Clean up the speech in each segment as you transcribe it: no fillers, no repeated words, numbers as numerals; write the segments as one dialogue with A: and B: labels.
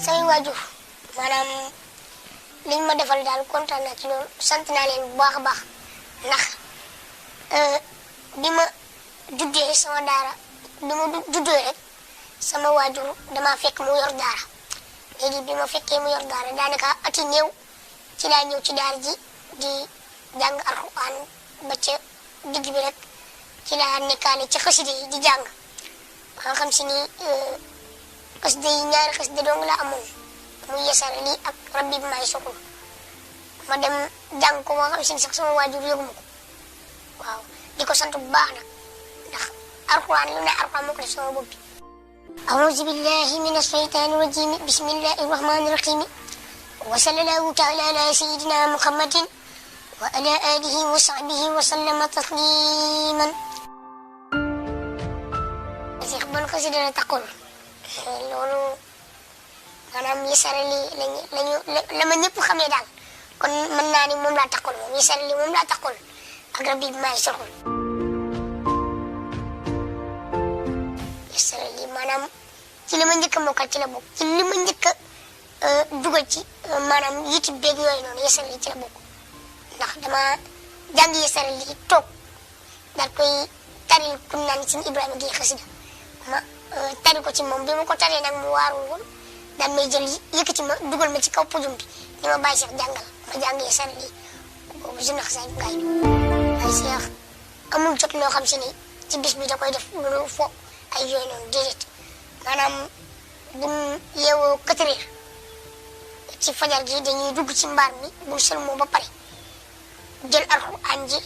A: samay waajur maanaam liñ ma defal daal kontaan naa ci loolu sant naa leen bu baax a baax ndax bi ma juddee sama daara bi ma juddoo rek sama waajur dama fekk mu yor daara léegi bi ma fekkee mu yor daara daanaka ati néew ci laa ñëw ci daara ji di jàng alxuraan ba ca digg bi rek ci laa nekkaale ci xasida yi di jàng ba nga xam si ni xasida yi ñaari xasida dong la amoon muy yesar lii ak rabbi bi may sokul ma dem jàng ko ba nga xam si ni sax sama waajur yëgu ma ko waaw di ko sant bu baax nag ndax alxuraan lu ne alxuraan moo ko def sama bopp bi أعوذ بالله من الشيطان الرجيم بسم الله الرحمن الرحيم وصلى الله تعالى على سيدنا محمد وعلى آله وصحبه وسلم تسليما Cheikh ban xasida la taqul loolu maanaam yesara li la ma ñëpp xamee daal kon mën naa ni moom laa taqul moom yesara li moom laa taqul ak rabbi bi maay soxul yesara li maanaam ci li ma njëkk a mokkal ci la bokk ci li ma njëkk a dugal ci maanaam yiti beeg yooyu noonu yesara li ci la bokk ndax dama jàng yesara li toog daal koy taril ku naan si Ibrahima Gueye xasida ma tari ko ci moom bi ma ko taree nag mu waarul woon daan may jël yëkkati ma dugal ma ci kaw pujum bi ni ma bàyyi Cheikh jàngal ma jàng yesara li boobu je nax say ngaay ay Cheikh amul jot loo xam si ni ci bis bi da koy def lu fo ay yooyu noonu déedéet maanaam bu yeewoo 4 heures ci fajar gi dañuy dugg ci mbaar mi bu sëlmoo ba pare jël alxuraan ji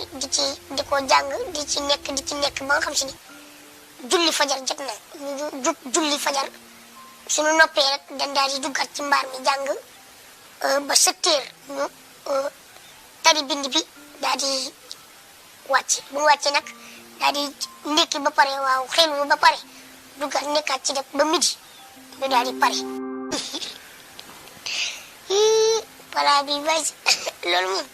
A: di ko jàng di ci nekk ba nga xam si ni julli fajar jot na ñu julli fajar suñu noppee rek dañ daal di duggaat ci mbaar mi jàng ba 7 heures ñu tari bind bi daal di wàcc bu ñu wàccee nag daal di ndékki ba pare waaw xelu ba pare duggaat nekkaat ci def ba midi ñu daal di pare voilà bi bay loolu moom